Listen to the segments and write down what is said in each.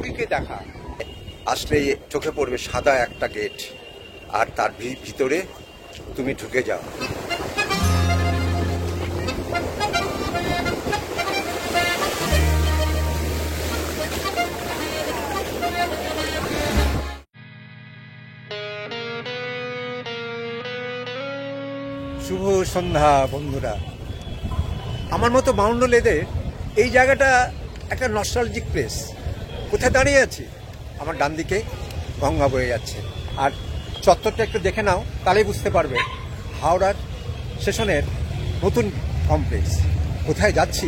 পুরীকে দেখা। আসলে চোখে পড়বে সাদা একটা গেট, আর তার ভিতরে তুমি ঢুকে যাও। শুভ সন্ধ্যা বন্ধুরা। আমার মতো বাউন্ডুলেদের এই জায়গাটা একটা নস্টালজিক প্লেস। কোথায় দাঁড়িয়ে আছি? আমার ডান দিকে গঙ্গা বয়ে যাচ্ছে, আর চত্বরটা একটু দেখে নাও, তাহলেই বুঝতে পারবে হাওড়ার স্টেশনের নতুন কমপ্লেক্স। কোথায় যাচ্ছি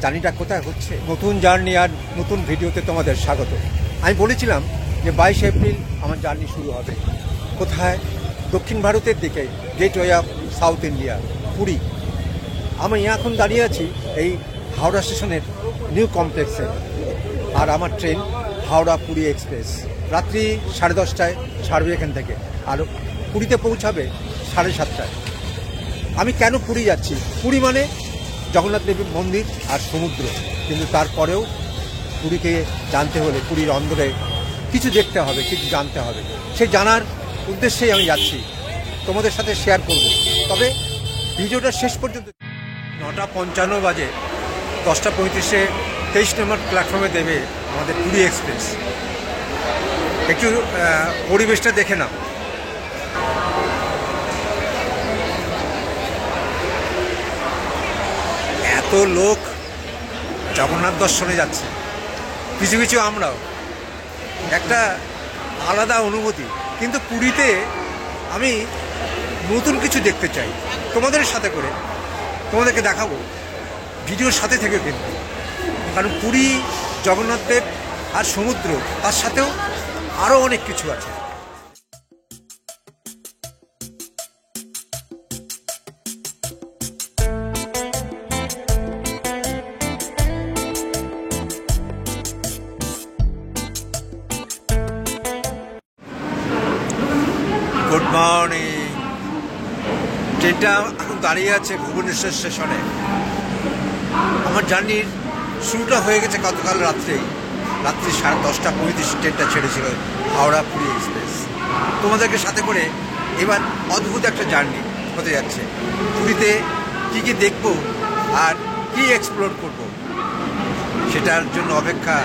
জানিটা কোথায় হচ্ছে। নতুন জার্নি আর নতুন ভিডিওতে তোমাদের স্বাগত। আমি বলেছিলাম যে 22 এপ্রিল আমার জার্নি শুরু হবে। কোথায়? দক্ষিণ ভারতের দিকে, gateway of south India, Puri. আমি এখন দাঁড়িয়ে আছি এই হাওড়া স্টেশনের নিউ কমপ্লেক্সে, আর আমার ট্রেন হাওড়া পুরী এক্সপ্রেস রাত্রি 10:30টায় ছাড়বে এখান থেকে, আর পুরীতে পৌঁছাবে 7:30টায়। আমি কেন পুরী যাচ্ছি? পুরী মানে জগন্নাথ দেবীর মন্দির আর সমুদ্র, কিন্তু তারপরেও পুরীকে জানতে হলে পুরীর অন্দরে কিছু দেখতে হবে, কিছু জানতে হবে। সেই জানার উদ্দেশ্যেই আমি যাচ্ছি, তোমাদের সাথে শেয়ার করব। তবে ভিডিওটা শেষ পর্যন্ত। 9:55 বাজে, 10:35-এ 23 নম্বর প্ল্যাটফর্মে দেবে আমাদের পুরী এক্সপ্রেস। একটু পরিবেশটা দেখে নাও। এত লোক জগন্নাথ দর্শনে যাচ্ছে, কিছু কিছু আমরাও। একটা আলাদা অনুভূতি। কিন্তু পুরীতে আমি নতুন কিছু দেখতে চাই, তোমাদের সাথে করে তোমাদেরকে দেখাবো। ভিডিওর সাথে থেকে কিন্তু, কারণ পুরী, জগন্নাথ দেব আর সমুদ্র, তার সাথেও আরও অনেক কিছু আছে। Good morning. ট্রেনটা এখন দাঁড়িয়ে আছে ভুবনেশ্বর স্টেশনে। আমার জার্নির শুরুটা হয়ে গেছে গতকাল রাত্রি 10:35 ট্রেনটা ছেড়েছিল হাওড়া পুরী এক্সপ্রেস। তোমাদেরকে সাথে করে এবার অদ্ভুত একটা জার্নি হতে যাচ্ছে। পুরীতে কী কী দেখবো আর কী এক্সপ্লোর করব, সেটার জন্য অপেক্ষা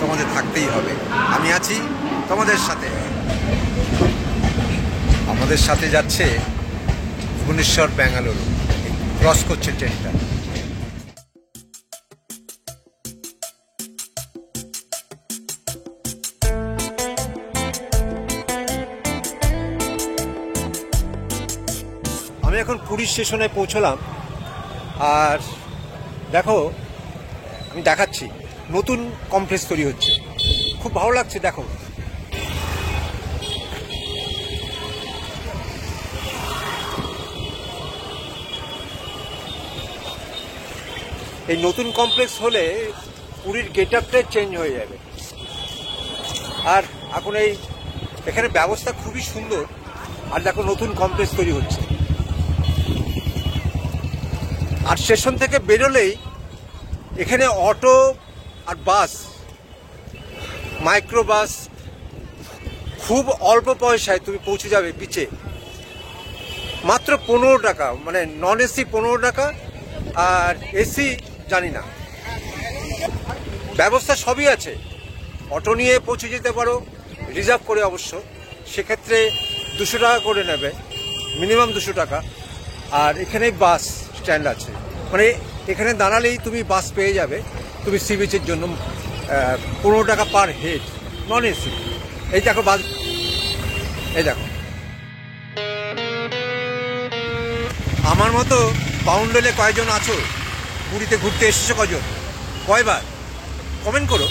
তোমাদের থাকতেই হবে। আমি আছি তোমাদের সাথে। আমাদের সাথে যাচ্ছে ভুবনেশ্বর বেঙ্গালুরু, ক্রস করছে ট্রেনটা। আমি এখন পুরী স্টেশনে পৌঁছলাম, আর দেখো আমি দেখাচ্ছি নতুন কমপ্লেক্স তৈরি হচ্ছে, খুব ভালো লাগছে। দেখো এই নতুন কমপ্লেক্স হলে পুরীর গেট আপটাই চেঞ্জ হয়ে যাবে। আর এখন এখানে ব্যবস্থা খুবই সুন্দর। আর দেখো নতুন কমপ্লেক্স তৈরি হচ্ছে, আর স্টেশন থেকে বেরোলেই এখানে অটো আর বাস, মাইক্রো বাস, খুব অল্প পয়সায় তুমি পৌঁছে যাবে বিচে। মাত্র 15 টাকা, মানে নন এসি 15 টাকা, আর এসি জানি না। ব্যবস্থা সবই আছে। অটো নিয়ে পৌঁছে যেতে পারো, রিজার্ভ করে অবশ্য। সেক্ষেত্রে 200 টাকা করে নেবে, মিনিমাম 200 টাকা। আর এখানে বাস স্ট্যান্ড আছে, মানে এখানে দাঁড়ালেই তুমি বাস পেয়ে যাবে তুমি সি বিচের জন্য। 15 টাকা পার হেড, নন এসি। এই দেখো বাস, এই দেখো। আমার মতো বাউন্ডুলে কয়জন আছো? পুরীতে ঘুরতে এসেছো কজন? কয়বার? কমেন্ট করো।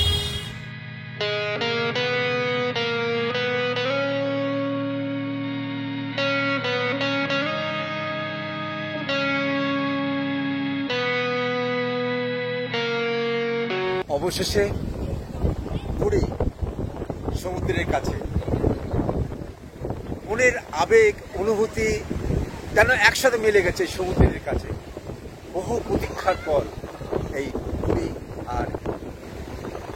অবশেষে পুরী সমুদ্রের কাছে। মনের আবেগ, অনুভূতি যেন একসাথে মিলে গেছে সমুদ্রের কাছে। বহু প্রতীক্ষার পর এই পুরী আর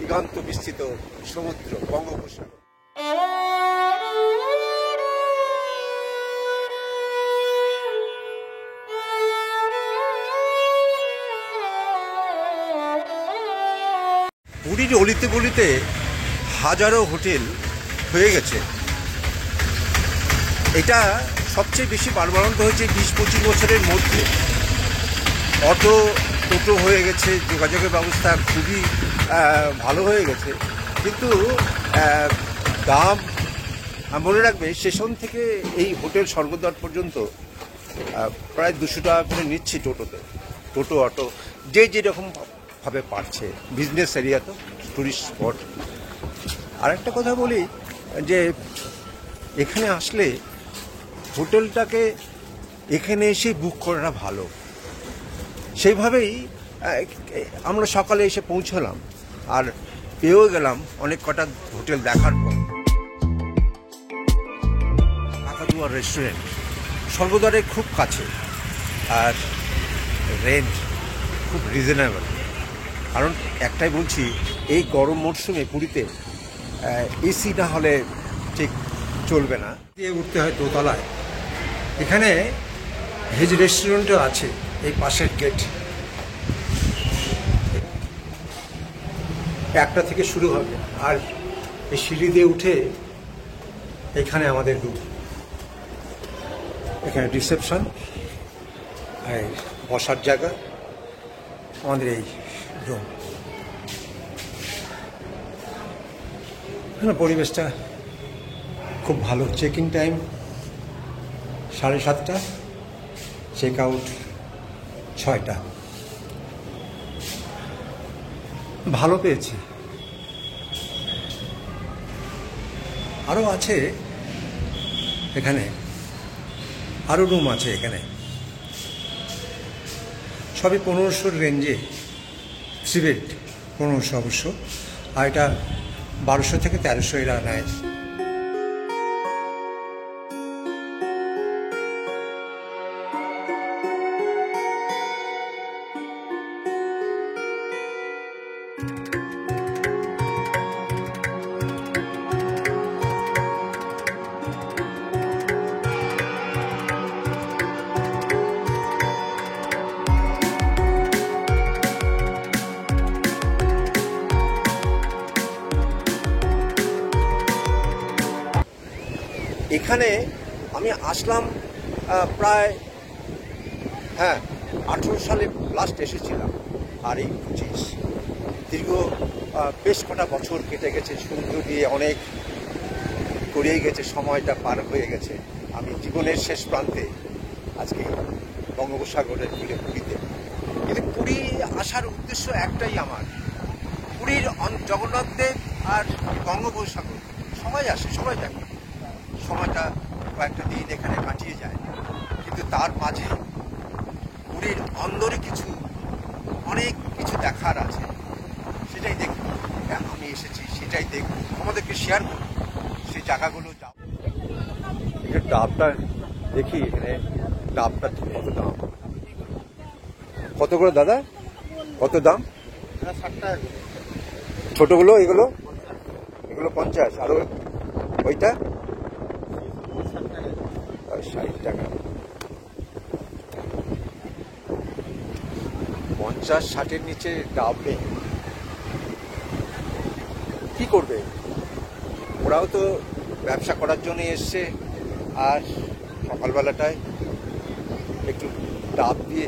দিগন্ত বিস্তৃত সমুদ্র বঙ্গোপসাগর। পুরীর অলিতে গলিতে হাজারো হোটেল হয়ে গেছে। এটা সবচেয়ে বেশি বাড়বাড়ন্ত হয়েছে 20-25 বছরের মধ্যে। অটো টোটো হয়ে গেছে, যোগাযোগের ব্যবস্থা খুবই ভালো হয়ে গেছে, কিন্তু দাম মনে রাখবে স্টেশন থেকে এই হোটেল স্বর্গদ্বার পর্যন্ত প্রায় 200 টাকা করে নিচ্ছি টোটোতে, টোটো অটো যে যেরকমভাবে পারছে। বিজনেস এরিয়া তো, টুরিস্ট স্পট। আর একটা কথা বলি যে এখানে আসলে হোটেলটাকে এখানে এসে বুক করাটা ভালো। সেইভাবেই আমরা সকালে এসে পৌঁছলাম আর পেয়েও গেলাম অনেক কটা হোটেল দেখার পর। কাকাতুয়া রেস্টুরেন্ট স্বর্গদ্বারের খুব কাছে, আর রেন্ট খুব রিজনেবল। কারণ একটাই বলছি, এই গরম মরশুমে পুরীতে এসি না হলে ঠিক চলবে না, দিয়ে উঠতে হয় দোতলায়। এখানে ভেজ রেস্টুরেন্টও আছে, এই পাশের গেট 1টা থেকে শুরু হবে, আর এই সিঁড়ি দিয়ে উঠে এখানে আমাদের রুম, এখানে রিসেপশন, বসার জায়গা, আমাদের এই রুম। পরিবেশটা খুব ভালো। চেকিং টাইম 7:30, চেক আউট 6টা। ভালো পেয়েছি। আরও আছে এখানে, আরও রুম আছে এখানে, সবই 1500 রেঞ্জে। 3 বেড 1500 অবশ্য, আর এটা 1200 থেকে 1300 এরা নেয়। এখানে আমি আসলাম প্রায় 18 সালে লাস্ট এসেছিলাম, আর এই 25 দীর্ঘ বেশ কটা বছর কেটে গেছে। সমুদ্র দিয়ে অনেক গড়িয়ে গেছে, সময়টা পার হয়ে গেছে। আমি জীবনের শেষ প্রান্তে আজকে বঙ্গোপসাগরের তীরে পুরীতে। কিন্তু পুরী আসার উদ্দেশ্য একটাই আমার, পুরীর জগন্নাথ দেব আর বঙ্গোপসাগর। সবাই আসে, সবাই দেখে, সময়টা কয়েকটা দিন এখানে কাটিয়ে যায়, কিন্তু তার মাঝে পুরীর অন্দরে অনেক কিছু দেখার আছে। সেটাই দেখব, আমি এসেছি সেটাই দেখব, আমাদেরকে শেয়ার করব সেই জায়গাগুলো। ডাবটা দেখি, এখানে ডাবটা কত দাম, কত করে দাদা, কত দাম? 60 টাকা। ছোটগুলো এগুলো 50, আর ওইটা 60 টাকা। 50-60-এর নিচে ডাব নেই। কি করবে? ওরাও তো ব্যবসা করার জন্য এসছে, আর সকালবেলাটায় একটু ডাব দিয়ে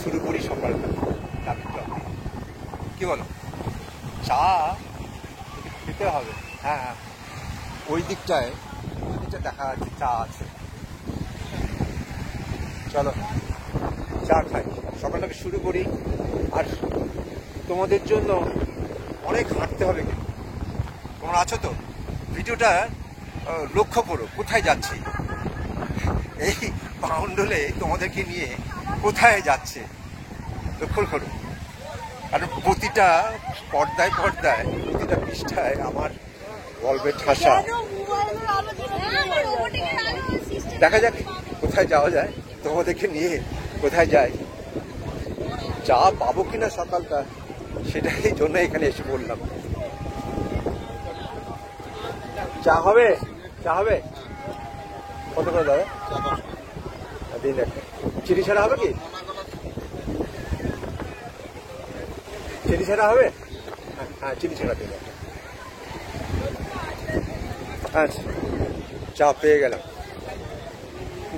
শুরু করি সকালটা। কি বলো? চা খেতে হবে। হ্যাঁ, ওই দিকটায় দেখা যাচ্ছে চা আছে। চলো চা খাই, সকালটাকে শুরু করি। আর তোমাদের জন্য অনেক হাঁটতে হবে, কিন্তু তোমরা আছো তো, ভিডিওটা লক্ষ্য করো কোথায় যাচ্ছি। এই বাউন্ডলে তোমাদেরকে নিয়ে কোথায় যাচ্ছে লক্ষ্য করো। আর প্রতিটা পর্দায় প্রতিটা পৃষ্ঠায় আমার গল্পের ঠাসা। দেখা যাক কোথায় যাওয়া যায়, তোমাদেরকে নিয়ে কোথায় যাই। চা পাবো কিনা সকালটা সেটাই জন্য এখানে এসে পড়লাম। চা হবে? চা হবে কত করে দাদা? দিন একটা। চিনি ছাড়া হবে কি? চিনি ছাড়া হবে? হ্যাঁ চিনি ছাড়া দিন একটা। আচ্ছা চা পেয়ে গেলাম,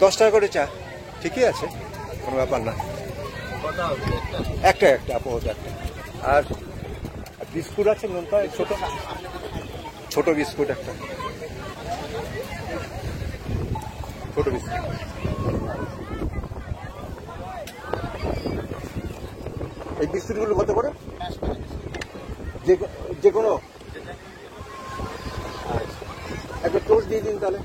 10 টাকা করে চা, ঠিকই আছে, কোনো ব্যাপার না। একটা আপাতত একটা। আর বিস্কুট আছে নোনতা, ছোট ছোট বিস্কুট একটা, ছোট বিস্কুট। এই বিস্কুটগুলো কত করে? যে কোনো একটা টোস্ট দিয়ে দিন তাহলে।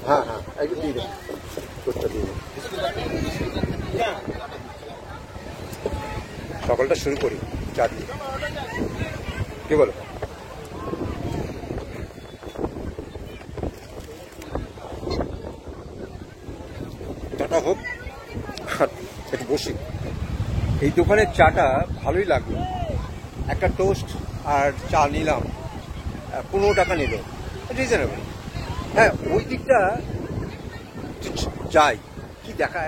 হ্যাঁ একটু দিয়ে দিন, টোস্টটা দিয়ে দিন। সকালটা শুরু করি চা দিয়ে, কি বলো? চাটা হোক, একটু বসি। এই দোকানের চাটা ভালোই লাগলো। একটা টোস্ট আর চা নিলাম, 15 টাকা নিল, রিজনেবল। হ্যাঁ ওই দিকটা যাই, কি দেখা,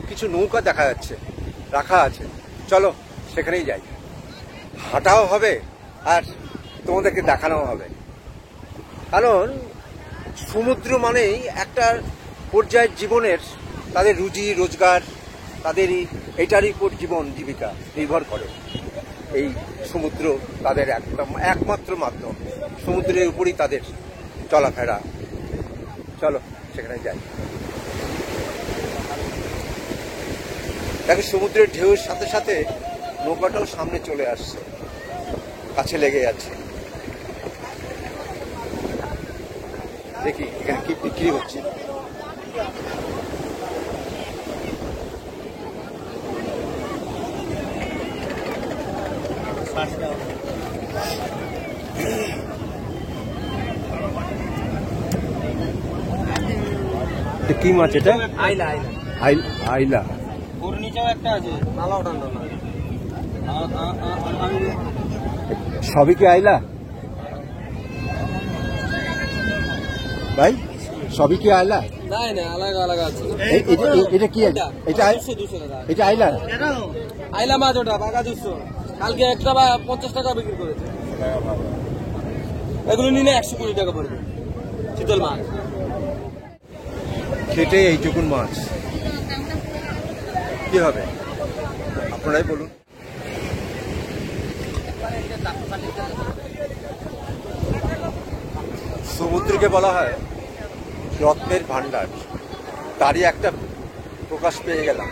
কিছু নৌকা দেখা যাচ্ছে, রাখা আছে, চলো সেখানেই যাই। হাঁটাও হবে আর তোমাদেরকে দেখানোও হবে। কারণ সমুদ্র মানেই একটা পর্যায়ের জীবনের, তাদের রুজি রোজগার, তাদের এটারই উপর জীবন জীবিকা নির্ভর করে। এই সমুদ্র তাদের একদম একমাত্র মাধ্যম, সমুদ্রের উপরই তাদের চলাফেরা। চলো সেখানে যাই। দেখো সমুদ্রের ঢেউয়ের সাথে সাথে নৌকাটাও সামনে চলে আসছে, কাছে লেগে যাচ্ছে। দেখি এখানে কি বিক্রি হচ্ছে। কি মাছ এটা? আইলা আইলা। ওর নিচেও একটা আছে, নালা ওঠানো না। সবই কি আইলা ভাই? সবই কি আইলা? না আলাদা আলাদা আছে। এটা কি? এটা 200 টাকা। এটা আইলা? আইলা মাছ ওটা বাঘা 200, কালকে একটা 50 টাকা বিক্রি করেছে। এগুলো নিলে 120 টাকা পড়বে, শীতল মাছ। খেটে এইটুকুন মাছ কি হবে আপনারাই বলুন। সমুদ্রকে বলা হয় রত্নের ভান্ডার, তারই একটা প্রকাশ পেয়ে গেলাম।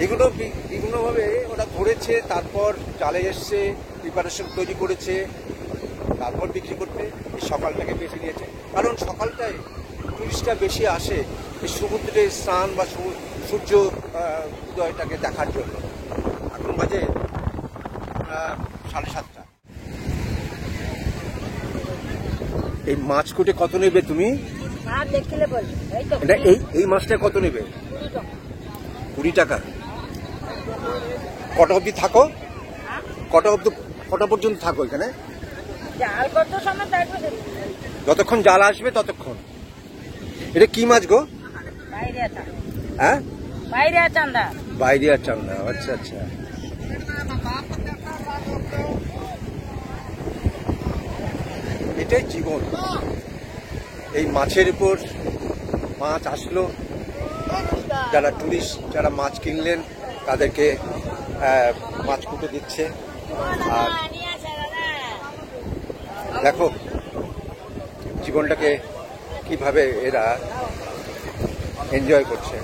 এগুলো বিভিন্নভাবে ওরা ধরেছে, তারপর জালে এসছে, প্রিপারেশন তৈরি করেছে, তারপর বিক্রি করতে এই সকালটাকে বেছে নিয়েছে। কারণ সকালটায় টুরিস্টরা বেশি আসে এই সমুদ্রে স্নান বা সূর্য উদয়টাকে দেখার জন্য। এখন বাজে 7:30। এই মাছ কুটে কত নেবে তুমি? এই মাছটা কত নেবে? 20 টাকা। কটা অবধি থাকো? কটা পর্যন্ত থাকো এখানে? যতক্ষণ জাল আসবে ততক্ষণ। এটা কি মাছ গো? হ্যাঁ বাইরিয়া চান্দা। আচ্ছা আচ্ছা। এটাই জীবন। এই মাছের উপর মাছ আসলো, যারা টুরিস্ট, যারা মাছ কিনলেন তাদেরকে মাছ কুটে দিচ্ছে। আর দেখো জীবনটাকে কিভাবে এরা এনজয় করছে।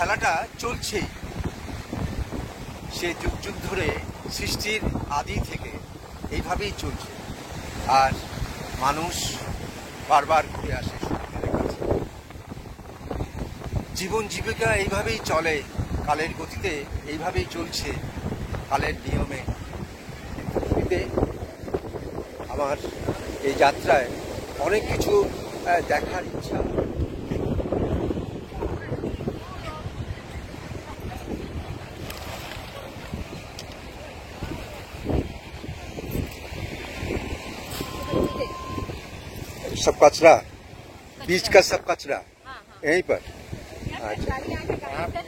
খেলাটা চলছেই, সে যুগ যুগ ধরে সৃষ্টির আদি থেকে এইভাবেই চলছে। আর মানুষ বারবার ঘুরে আসে সমুদ্রের কাছে। জীবন জীবিকা এইভাবেই চলে, কালের গতিতে এইভাবেই চলছে, কালের নিয়মে। পৃথিবীতে আমার এই যাত্রায় অনেক কিছু দেখার ইচ্ছা। सब कचरा, बीच का सब कचरा यहीं पर। अच्छा,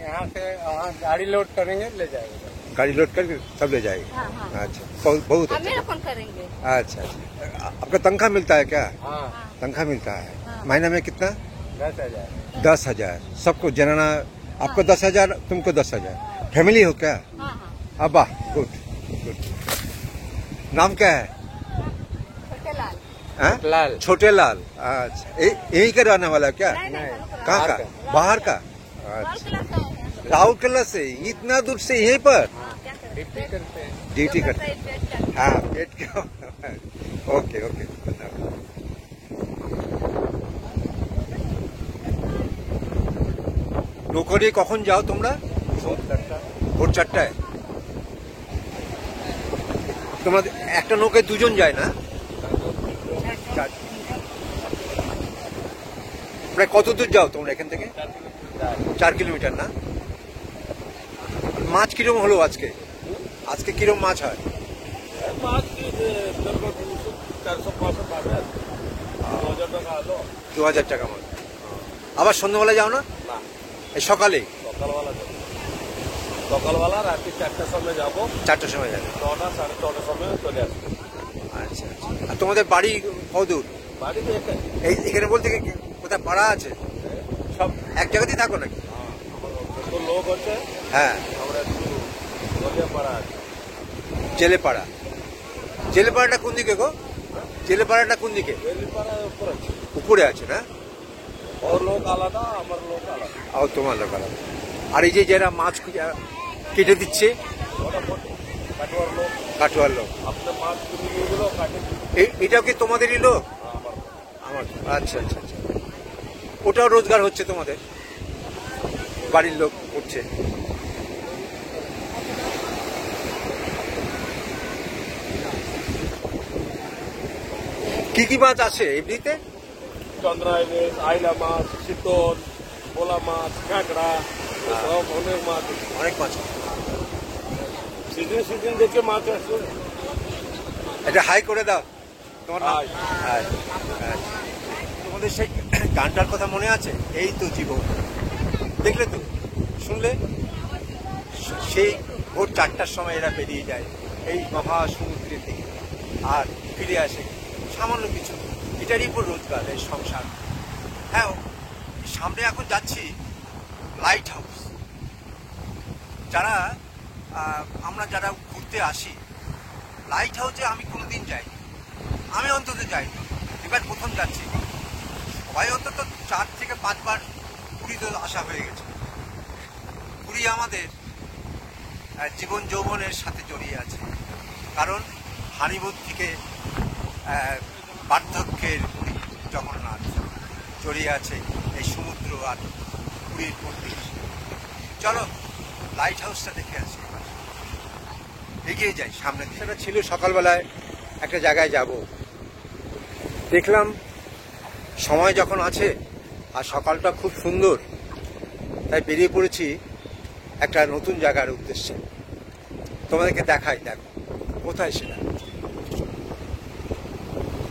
यहाँ से वहाँ गाड़ी लोड करेंगे ले जाएगा। गाड़ी लोड करके सब ले जाएगी। हाँ, हाँ। अच्छा, बहुत हम अच्छा। मेरा फोन करेंगे। अच्छा अच्छा, आपका तनख्वाह मिलता है क्या? हाँ तनख्वाह मिलता है हाँ। महीना में कितना? 10,000। 10,000 सबको जनाना। आपको 10,000, तुमको 10,000। फैमिली हो क्या? हाँ हाँ अब्बा, गुड गुड। नाम क्या है? छोटे लाल। हाँ? लाल। छोटे लाल। अच्छा, यहीं का रहने वाला है क्या? नहीं नहीं कहाँ का? बाहर का? और अच्छा, क्लास का है। राउरकेला से इतना दूर से यहीं पर हाँ, क्या करें? ड्यूटी करते हैं। ड्यूटी जो करते? करता है, पेट का। हाँ, पेट क्या? ओके ओके, धन्यवाद। নৌকো কখন যাও তোমরা? ভোর 4টায়। তোমাদের একটা নৌকায় দুজন যায় না? চার- প্রায় কত দূর যাও তোমরা এখান থেকে? 4 কিলোমিটার না? মাছ কিরম হলো আজকে? আজকে কিরম মাছ হয়? माछ की लगभग 400-500 बात है। 2000 টাকা আলো 2000 টাকা মাছ। আবার সন্ধ্যাবেলা যাও না? না এই সকালে সকালবেলা যাবো, সকালবেলা রাত্রি 4টার সময় যাবো, 4টার সময় যাবে। 6টা 6:30 সময় চলে আসবো। আচ্ছা আচ্ছা। আর তোমাদের বাড়ি কত দূর? বাড়িতে এখানে এই এখানে বলতে কোথায় পাড়া আছে? সব এক জায়গাতেই থাকো নাকি? আমার যত লোক হচ্ছে হ্যাঁ, আমরা একটু নদিয়া পাড়া আছে। জেলেপাড়া। জেলেপাড়াটা কোন দিকে গো? জেলেপাড়াটা কোন দিকে? বেলিপাড়া উপর আছে, উপরে আছে না? ওর লোক আলাদা, আমার লোক আলাদা। আর তোমার লোক আলাদা। আর এই যে যারা মাছ কেটে দিচ্ছে, ওটা কাটোয়ার লোক, কাটোয়ার লোক, আপনার মাছ কিনে নিয়ে গেলেও কাটে। এটাও কি তোমাদেরই লোক? আমার আমার। আচ্ছা আচ্ছা আচ্ছা। ওটাও রোজগার হচ্ছে তোমাদের? বাড়ির লোক করছে? কি কি মাছ আছে এমনিতে? চন্দ্রা ইলিশ, আইলা মাছ, শীতল, ভোলা মাছ, কাঁকড়া, সব অনেক মাছ। অনেক মাছ। সিজন সিজন দেখে মাছ আসছে। এটা হাই করে দাও তোমার নাম? হাই। হাই। আচ্ছা। তোমাদের সেই গানটার কথা মনে আছে? এই তো জীবন। দেখলে তো, শুনলে? সেই ভোর 4টার সময় এরা বেরিয়ে যায় এই মহাসমুদ্রের দিকে, আর ফিরে আসে সামান্য কিছু। এটারই উপর রোজগার, এই সংসার। হ্যাঁ, সামনে এখন যাচ্ছি লাইট হাউস। যারা আমরা যারা ঘুরতে আসি, লাইট হাউসে আমি কোনোদিন যাইনি, আমি অন্তত যাইনি, এবার প্রথম যাচ্ছি। সবাই অন্তত 4 থেকে 5 বার পুরীতে আসা হয়ে গেছে। পুরী আমাদের জীবন যৌবনের সাথে জড়িয়ে আছে, কারণ হানিমুন থেকে বার্ধক্যের পুরী জগন্নাথ জড়িয়ে আছে এই সমুদ্র আর পুরীর মন্দির। চলো লাইট হাউসটা দেখে আসি, এবার এগিয়ে যাই সামনে। সেটা ছিল সকালবেলায় একটা জায়গায় যাব, দেখলাম সময় যখন আছে আর সকালটা খুব সুন্দর, তাই বেরিয়ে পড়েছি একটা নতুন জায়গার উদ্দেশ্যে। তোমাদেরকে দেখাই, দেখো কোথায় সেটা।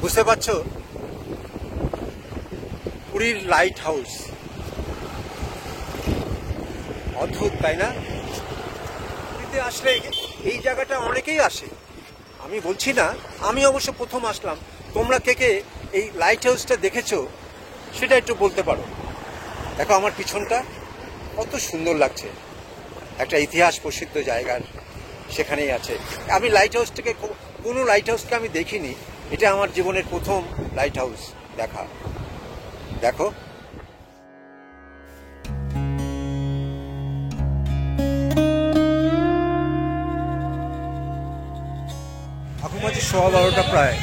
বুঝতে পারছো? পুরীর লাইট হাউস। অদ্ভুত তাই না? পুরীতে আসলে এই জায়গাটা অনেকেই আসে, আমি বলছি না। আমি অবশ্য প্রথম আসলাম। তোমরা কে কে এই লাইট হাউসটা দেখেছো সেটা একটু বলতে পারো। দেখো আমার পিছনটা কত সুন্দর লাগছে, একটা ইতিহাস প্রসিদ্ধ জায়গার সেখানেই আছে। আমি লাইট হাউসটাকে, কোনো লাইট হাউসকে আমি দেখিনি, এটা আমার জীবনের প্রথম লাইট হাউস দেখা। দেখো 12:15 প্রায়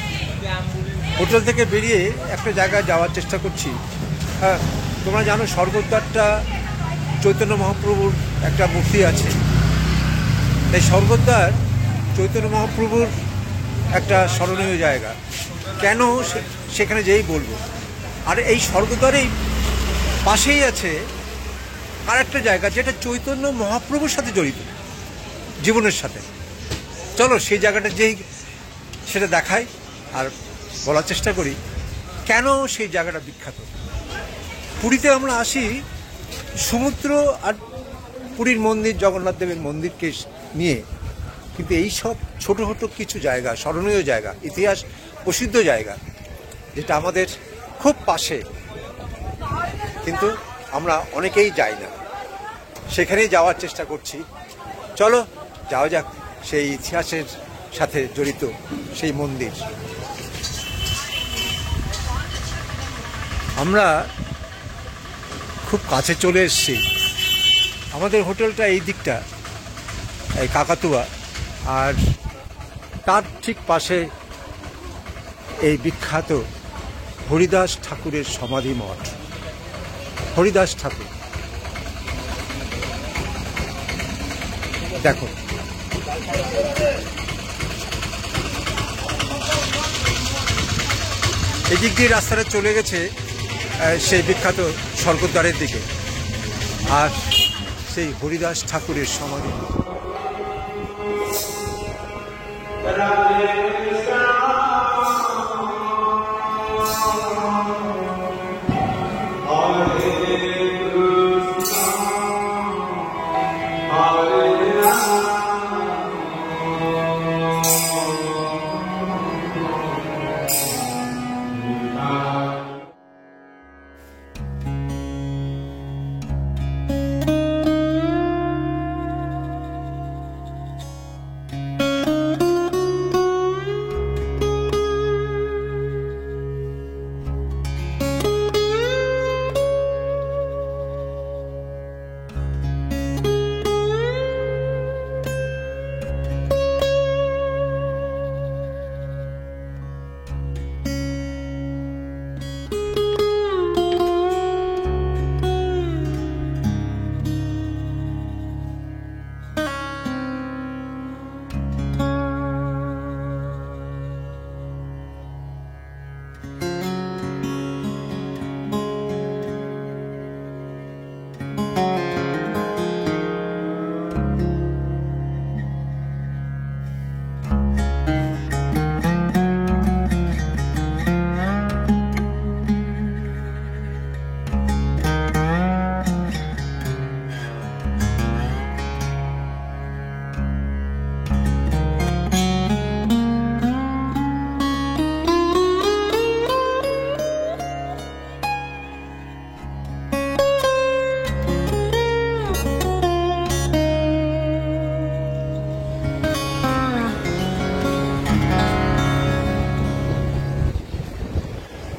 হোটেল থেকে বেরিয়ে একটা জায়গায় যাওয়ার চেষ্টা করছি। হ্যাঁ, তোমরা জানো স্বর্গদ্বারটা চৈতন্য মহাপ্রভুর একটা মূর্তি আছে। এই স্বর্গদ্বার চৈতন্য মহাপ্রভুর একটা স্মরণীয় জায়গা। কেন সেখানে যেই বলবো। আর এই স্বর্গদ্বারেই পাশেই আছে আর একটা জায়গা যেটা চৈতন্য মহাপ্রভুর সাথে জড়িত, জীবনের সাথে। চলো সেই জায়গাটা যেই সেটা দেখাই আর বলার চেষ্টা করি কেন সেই জায়গাটা বিখ্যাত। পুরীতে আমরা আসি সমুদ্র আর পুরীর মন্দির, জগন্নাথ দেবের মন্দিরকে নিয়ে, কিন্তু এই সব ছোটো ছোটো কিছু জায়গা, স্মরণীয় জায়গা, ইতিহাস প্রসিদ্ধ জায়গা যেটা আমাদের খুব পাশে, কিন্তু আমরা অনেকেই যাই না, সেখানেই যাওয়ার চেষ্টা করছি। চলো যাওয়া যাক সেই ইতিহাসের সাথে জড়িত সেই মন্দির। আমরা খুব কাছে চলে এসেছি। আমাদের হোটেলটা এই দিকটা, এই কাকাতুয়া, আর তার ঠিক পাশে এই বিখ্যাত হরিদাস ঠাকুরের সমাধি মঠ। হরিদাস ঠাকুর দেখো, এদিক দিয়ে রাস্তাটা চলে গেছে সেই বিখ্যাত স্বর্গদ্বারের দিকে, আর সেই হরিদাস ঠাকুরের সমাধি।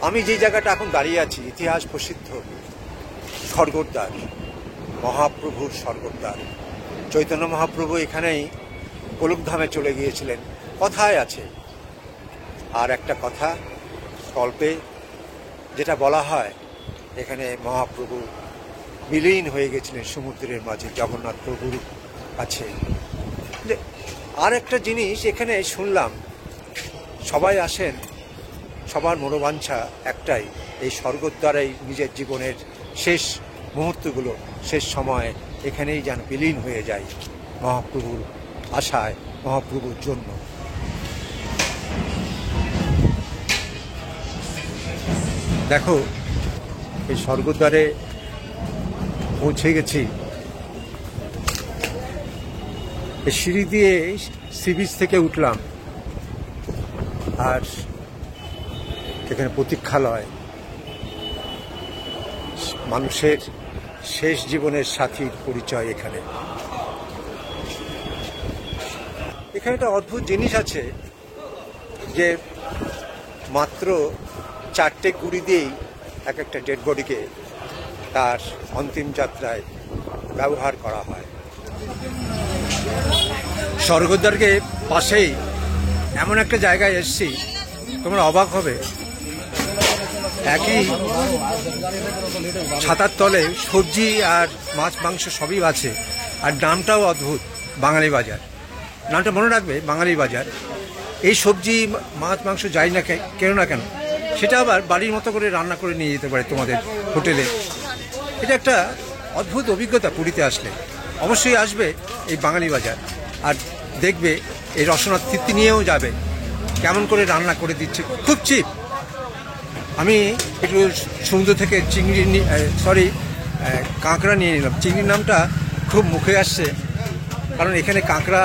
আমি যে জায়গাটা এখন দাঁড়িয়ে আছি, ইতিহাস প্রসিদ্ধ স্বর্গদ্বার, মহাপ্রভুর স্বর্গদ্বার। চৈতন্য মহাপ্রভু এখানেই গোলকধামে চলে গিয়েছিলেন, কথায় আছে। আর একটা কথা গল্পে যেটা বলা হয়, এখানে মহাপ্রভু বিলীন হয়ে গেছিলেন সমুদ্রের মাঝে জগন্নাথ প্রভুর কাছে। আর একটা জিনিস এখানে শুনলাম, সবাই আসেন, সবার মনোবাঞ্ছা একটাই, এই স্বর্গদ্বারেই নিজের জীবনের শেষ মুহূর্তগুলো, শেষ সময় এখানেই যেন বিলীন হয়ে যায় মহাপ্রভুর আশায়, মহাপ্রভুর জন্য। দেখো এই স্বর্গদ্বারে পৌঁছে গেছি। এই সিঁড়ি দিয়ে সি বিচ থেকে উঠলাম, আর এখানে প্রতীক্ষালয়, মানুষের শেষ জীবনের সাথীর পরিচয় এখানে। এখানে একটা অদ্ভুত জিনিস আছে যে মাত্র 4টে গুঁড়ি দিয়েই এক একটা ডেড বডিকে তার অন্তিম যাত্রায় ব্যবহার করা হয়। স্বর্গদ্বারকে পাশেই এমন একটা জায়গায় এসেছি তোমরা অবাক হবে। একই ছাতার তলে সবজি আর মাছ মাংস সবই আছে, আর নামটাও অদ্ভুত, বাঙালি বাজার। নামটা মনে রাখবে, বাঙালি বাজার। এই সবজি মাছ মাংস যাই না কেন না কেন, সেটা আবার বাড়ির মতো করে রান্না করে নিয়ে যেতে পারে তোমাদের হোটেলে। এটা একটা অদ্ভুত অভিজ্ঞতা পুরীতে আসলে। অবশ্যই আসবে এই বাঙালি বাজার, আর দেখবে এই রসনার তৃপ্তি নিয়েও যাবে কেমন করে রান্না করে দিচ্ছে, খুব চিপ। আমি একটু সমুদ্র থেকে চিংড়ি কাঁকড়া নিয়ে নিলাম। চিংড়ির নামটা খুব মুখে আসছে, কারণ এখানে কাঁকড়া,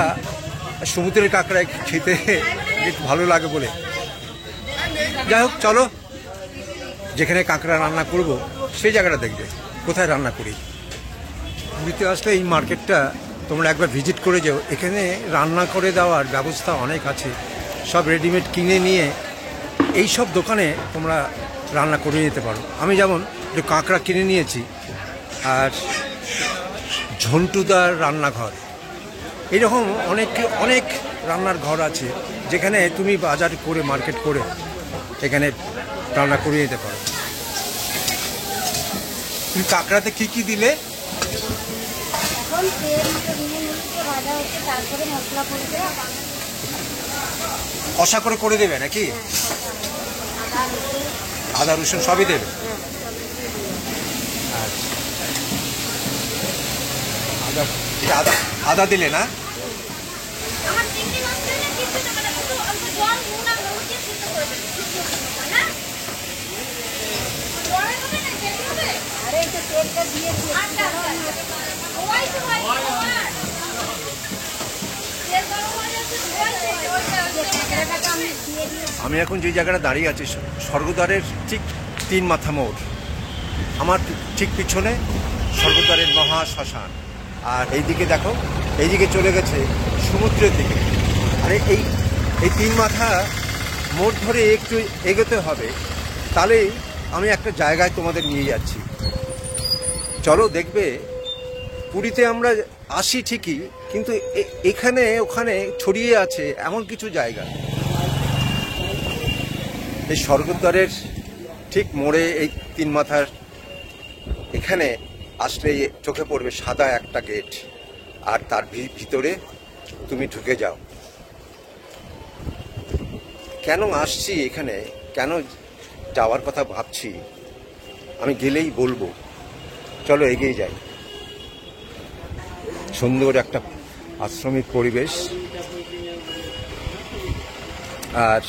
সমুদ্রের কাঁকড়া খেতে একটু ভালো লাগে বলে। যাই হোক, চলো যেখানে কাঁকড়া রান্না করব সেই জায়গাটা দেখবে কোথায় রান্না করি। পুরীতে আসলে এই মার্কেটটা তোমরা একবার ভিজিট করে যাও। এখানে রান্না করে দেওয়ার ব্যবস্থা অনেক আছে, সব রেডিমেড কিনে নিয়ে এই সব দোকানে তোমরা রান্না করে নিতে পারো। আমি যেমন একটু কাঁকড়া কিনে নিয়েছি, আর ঝন্টুদার রান্নাঘর, এইরকম অনেক অনেক রান্নার ঘর আছে যেখানে তুমি বাজার করে মার্কেট করে এখানে রান্না করে নিতে পারো। তুমি কাঁকড়াতে কি কি দিলে? এখন তেল মিনিটে ভাজা হচ্ছে, তারপরে মশলা পড়বে, কষা করে দেবে নাকি? আদা রসুন সবই দেবে? আচ্ছা, আদা দিলে না? আমার চিংড়ি মাছ দিলে কিছু টাকা না, শুধু অল্প জল, নুন আর হলুদ দিয়ে সিদ্ধ করে দেবে, না জলে হবে না, যেতে হবে। আরে এটা তেলটা দিয়ে আচ্ছা ওই তো ভাই তেল গরম হয়ে যাচ্ছে, ওইটা আমি দিয়ে দিয়েছি। আমি এখন যে জায়গাটা দাঁড়িয়ে আছি স্বর্গদ্বারের ঠিক 3 মাথা মোড়। আমার ঠিক পিছনে স্বর্গদ্বারের মহা শ্মশান, আর এইদিকে দেখো, এইদিকে চলে গেছে সমুদ্রের দিকে। আরে এই 3 মাথা মোড় ধরে একটু এগোতে হবে, তাহলেই আমি একটা জায়গায় তোমাদের নিয়ে যাচ্ছি। চলো, দেখবে পুরীতে আমরা আসি ঠিকই, কিন্তু এখানে ওখানে ছড়িয়ে আছে এমন কিছু জায়গা। এই স্বর্গদ্বারের ঠিক মোড়ে এই 3 মাথার এখানে আসলে চোখে পড়বে সাদা একটা গেট, আর তার ভিতরে তুমি ঢুকে যাও। কেন আসছি এখানে, কেন যাওয়ার কথা ভাবছি, আমি গেলেই বলবো। চলো এগিয়ে যাই। সুন্দর একটা আশ্রমিক পরিবেশ, আর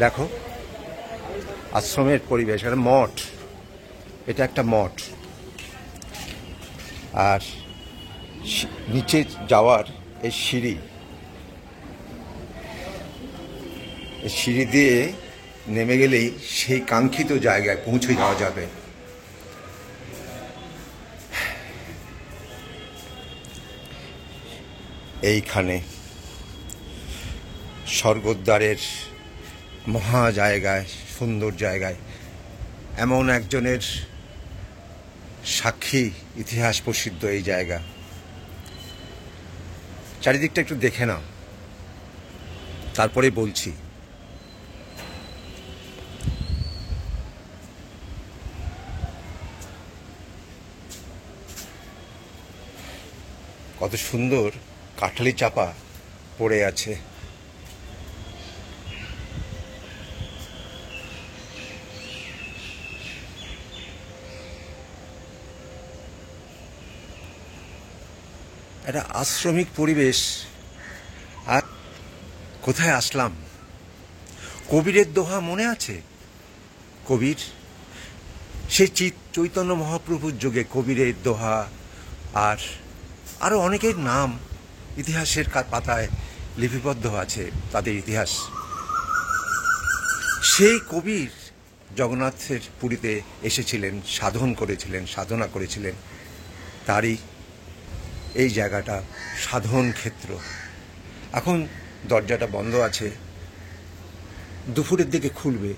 দেখো আশ্রমের পরিবেশ, একটা মঠ, এটা একটা মঠ। আর নিচে যাওয়ার এই সিঁড়ি দিয়ে নেমে গেলেই সেই কাঙ্ক্ষিত জায়গায় পৌঁছে যাওয়া যাবে। এইখানে স্বর্গদ্বারের মহা জায়গায়, সুন্দর জায়গায়, এমন একজনের সাক্ষী ইতিহাস প্রসিদ্ধ এই জায়গা। চারিদিকটা একটু দেখে নাও, তারপরে বলছি। কত সুন্দর কাঠালি চাপা পড়ে আছে। একটা আশ্রমিক পরিবেশ। আর কোথায় আসলাম? কবিরের দোহা মনে আছে? কবির, সেই চৈতন্য মহাপ্রভুর যুগে কবিরের দোহা, আর আরও অনেকের নাম ইতিহাসের পাতায় লিপিবদ্ধ আছে, তাদের ইতিহাস। সেই কবির জগন্নাথের পুরীতে এসেছিলেন, সাধনা করেছিলেন। তারই এই জায়গাটা সাধন ক্ষেত্র। এখন দরজাটা বন্ধ আছে, দুপুরের দিকে খুলবে।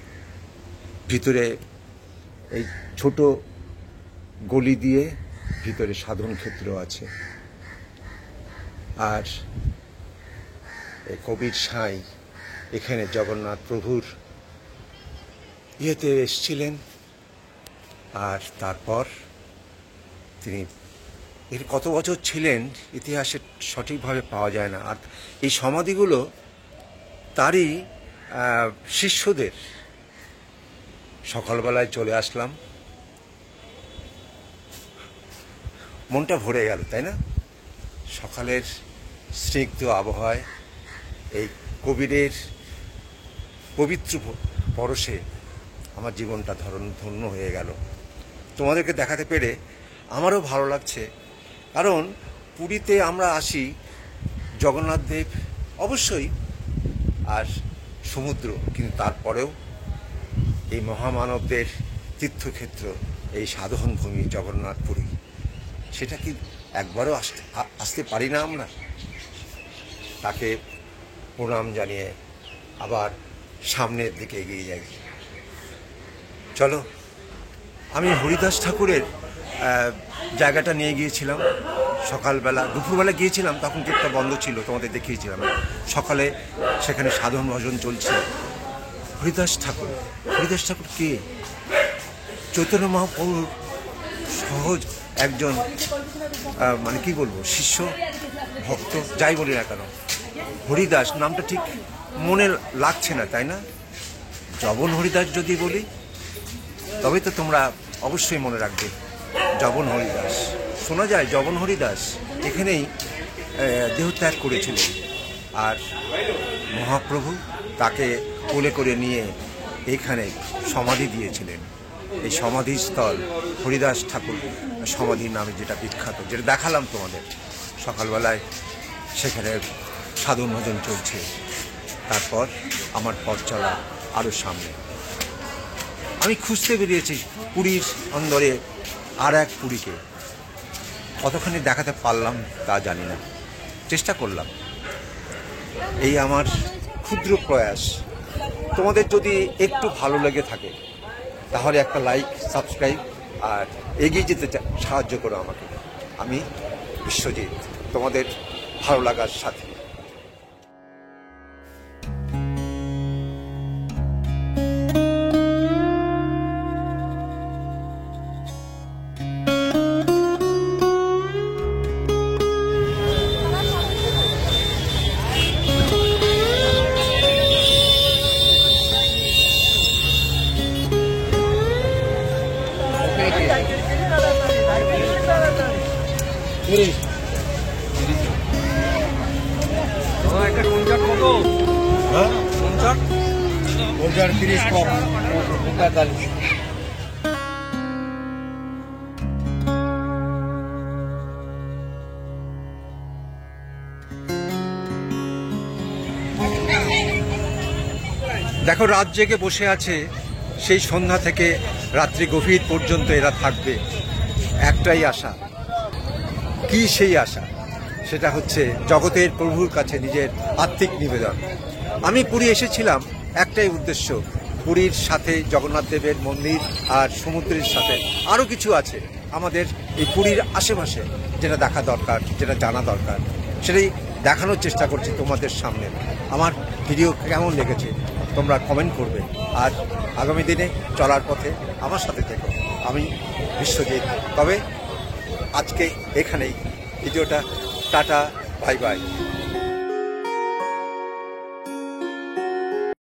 ভিতরে এই ছোট গলি দিয়ে ভিতরে সাধন ক্ষেত্র আছে। আর এই কবির সাঁই এখানে জগন্নাথ প্রভুর ইয়েতে এসছিলেন, আর তারপর তিনি এর কত বছর ছিলেন ইতিহাসে সঠিকভাবে পাওয়া যায় না। আর এই সমাধিগুলো তারই শিষ্যদের। সকালবেলায় চলে আসলাম, মনটা ভরে গেল, তাই না? সকালের স্নিগ্ধ আবহাওয়ায় এই কবিরের পবিত্র পরশে আমার জীবনটা ধন্য হয়ে গেল। তোমাদেরকে দেখাতে পেরে আমারও ভালো লাগছে, কারণ পুরীতে আমরা আসি জগন্নাথ দেব অবশ্যই আর সমুদ্র, কিন্তু তারপরেও এই মহামানবদের তীর্থক্ষেত্র, এই সাধন ভূমি জগন্নাথ পুরী, সেটা কি একবারও আসতে পারি না আমরা? তাকে প্রণাম জানিয়ে আবার সামনের দিকে এগিয়ে যাই। চলো, আমি হরিদাস ঠাকুরের জায়গাটা নিয়ে গিয়েছিলাম সকালবেলা, দুপুরবেলা গিয়েছিলাম, তখন গেটটা বন্ধ ছিল, তোমাদের দেখিয়েছিলাম। সকালে সেখানে সাধন ভজন চলছে। হরিদাস ঠাকুর কে? চৈতন্য মহাপ্রভুর সহজ একজন মানে কি বলবো, শিষ্য ভক্ত, যাই বলি না কেন। হরিদাস নামটা ঠিক মনে লাগছে না, তাই না? জবন হরিদাস যদি বলি তবে তো তোমরা অবশ্যই মনে রাখবে। জবন হরিদাস শোনা যায়, জবন হরিদাস এখানেই দেহত্যাগ করেছিলেন, আর মহাপ্রভু তাকে কোলে করে নিয়ে এখানে সমাধি দিয়েছিলেন। এই সমাধিস্থল হরিদাস ঠাকুর সমাধির নামে যেটা বিখ্যাত, যেটা দেখালাম তোমাদের সকালবেলায়, সেখানে সাধন ভজন চলছে। তারপর আমার পথ চলা আরও সামনে। আমি খুঁজতে বেরিয়েছি পুরীর অন্দরে আর এক পুরীকে। কতখানি দেখাতে পারলাম তা জানি না, চেষ্টা করলাম। এই আমার ক্ষুদ্র প্রয়াস। তোমাদের যদি একটু ভালো লেগে থাকে তাহলে একটা লাইক, সাবস্ক্রাইব আর এগিয়ে যেতে সাহায্য করো আমাকে। আমি বিশ্বজিৎ, তোমাদের ভালো লাগার সাথে। দেখো, রাত জেগে বসে আছে, সেই সন্ধ্যা থেকে রাত্রি গভীর পর্যন্ত এরা থাকবে। একটাই আশা। কি সেই আশা? সেটা হচ্ছে জগতের প্রভুর কাছে নিজের আত্মিক নিবেদন। আমি পুরী এসেছিলাম একটাই উদ্দেশ্য, পুরীর সাথে জগন্নাথ দেবের মন্দির আর সমুদ্রের সাথে আরও কিছু আছে আমাদের এই পুরীর আশেপাশে, যেটা দেখা দরকার, যেটা জানা দরকার, সেটাই দেখানোর চেষ্টা করছি তোমাদের সামনে। আমার ভিডিও কেমন লেগেছে তোমরা কমেন্ট করবে, আর আগামী দিনে চলার পথে আমার সাথে থেকো। আমি বিশ্বজিৎ। তবে আজকে এখানেই ভিডিওটা, টাটা, বাই বাই।